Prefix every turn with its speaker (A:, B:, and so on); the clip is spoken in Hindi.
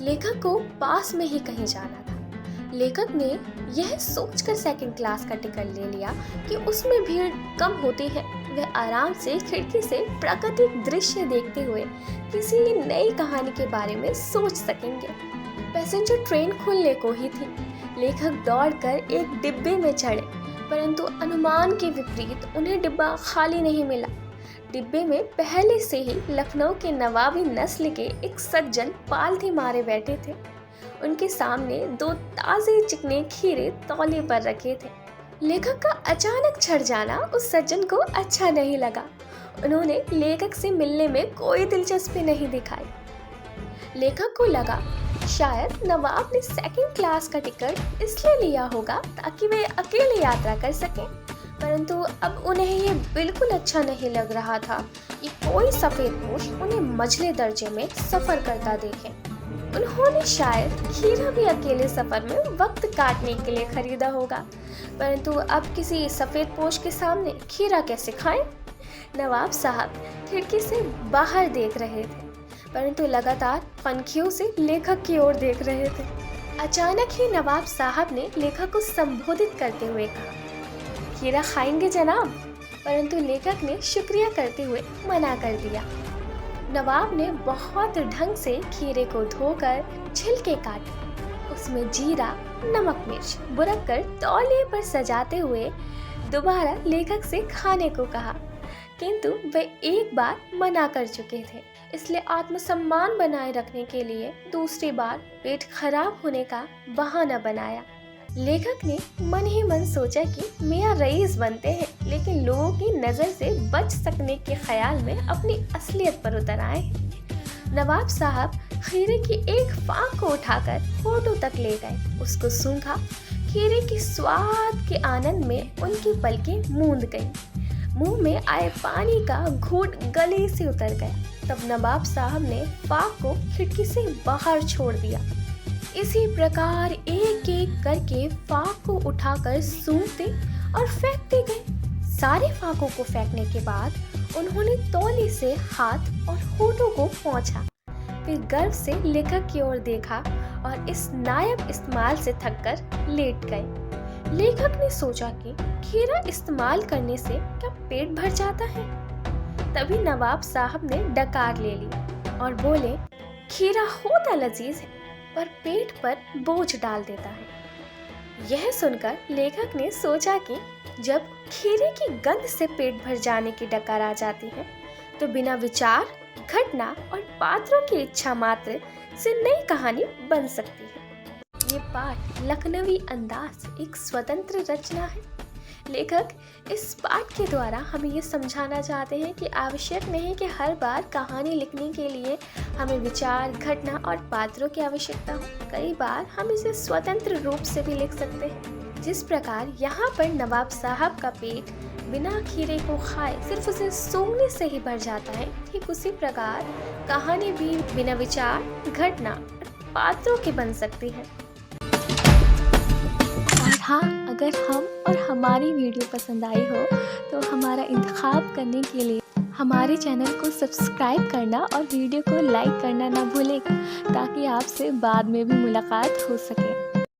A: लेखक को पास में ही कहीं जाना था। लेखक ने यह सोचकर सेकंड क्लास का टिकट ले लिया कि उसमें भीड़ कम होती है। वह आराम से खिड़की से प्राकृतिक दृश्य देखते हुए किसी नई कहानी के बारे में सोच सकेंगे। पैसेंजर ट्रेन खुलने को ही थी। लेखक दौड़कर एक डिब्बे में चढ़े, परंतु अनुमान के विपरीत उन्हें डिब्बा खाली नहीं मिला। डिब्बे में पहले से ही लखनऊ के नवाबी नस्ल के एक सज्जन पालथी मारे बैठे थे। उनके सामने 2 ताजे चिकने खीरे तौले पर रखे थे। लेखक का अचानक छड़ जाना उस सज्जन को अच्छा नहीं लगा। उन्होंने लेखक से मिलने में कोई दिलचस्पी नहीं दिखाई। लेखक को लगा शायद नवाब ने सेकंड क्लास का टिकट इसलिए लिया होगा ताकि वे अकेले यात्रा कर सकें, परंतु अब उन्हें ये बिल्कुल अच्छा नहीं लग रहा था कि कोई सफेदपोश उन्हें मझले दर्जे में सफर करता देखे। उन्होंने शायद खीरा भी अकेले सफर में वक्त काटने के लिए खरीदा होगा, परंतु अब किसी सफेदपोश के सामने खीरा कैसे खाएं? नवाब साहब खिड़की से बाहर देख रहे थे, परंतु लगातार पनखियों से लेखक की ओर देख रहे थे। अचानक ही नवाब साहब ने लेखक को संबोधित करते हुए कहा, खीरा खाएंगे जनाब? परंतु लेखक ने शुक्रिया करते हुए मना कर दिया। नवाब ने बहुत ढंग से खीरे को धोकर छिलके काटे, उसमें जीरा, नमक, मिर्च बुरक कर तौलिए पर सजाते हुए दोबारा लेखक से खाने को कहा, किंतु वे एक बार मना कर चुके थे। इसलिए आत्मसम्मान बनाए रखने के लिए दूसरी बार पेट खराब होने का बहाना बनाया। लेखक ने मन ही मन सोचा कि मियां रईस बनते हैं, लेकिन लोगों की नज़र से बच सकने के ख्याल में अपनी असलियत पर उतर आए। नवाब साहब खीरे की एक फांक को उठाकर होठों तक ले गए, उसको सूंघा। खीरे के स्वाद के आनंद में उनकी पलकें मूंद गईं। मुंह में आए पानी का घूंट गले से उतर गया। तब नवाब साहब ने फांक को खिड़की से बाहर छोड़ दिया। इसी प्रकार एक एक करके फाक को उठाकर सूंघते और फेंकते गए। सारे फाकों को फेंकने के बाद उन्होंने तौली से हाथ और होठों को पोंछा, फिर गर्व से लेखक की ओर देखा और इस नायाब इस्तेमाल से थककर लेट गए। लेखक ने सोचा कि खीरा इस्तेमाल करने से क्या पेट भर जाता है? तभी नवाब साहब ने डकार ले ली और बोले, खीरा होता लजीज है पर पेट पर बोझ डाल देता है। यह सुनकर लेखक ने सोचा कि जब खीरे की गंध से पेट भर जाने की डकार आ जाती है, तो बिना विचार, घटना और पात्रों की इच्छा मात्र से नई कहानी बन सकती है। ये पाठ लखनवी अंदाज एक स्वतंत्र रचना है। लेखक इस पाठ के द्वारा हमें ये समझाना चाहते हैं कि आवश्यक नहीं कि हर बार कहानी लिखने के लिए हमें विचार, घटना और पात्रों की आवश्यकता हो। कई बार हम इसे स्वतंत्र रूप से भी लिख सकते हैं। जिस प्रकार यहाँ पर नवाब साहब का पेट बिना खीरे को खाए सिर्फ उसे सूंघने से ही भर जाता है, ठीक उसी प्रकार कहानी भी बिना विचार, घटना और पात्रों की बन सकती है। हाँ, अगर हम और हमारी वीडियो पसंद आई हो तो हमारा इंतखाब करने के लिए हमारे चैनल को सब्सक्राइब करना और वीडियो को लाइक करना ना भूलें, ताकि आपसे बाद में भी मुलाकात हो सके।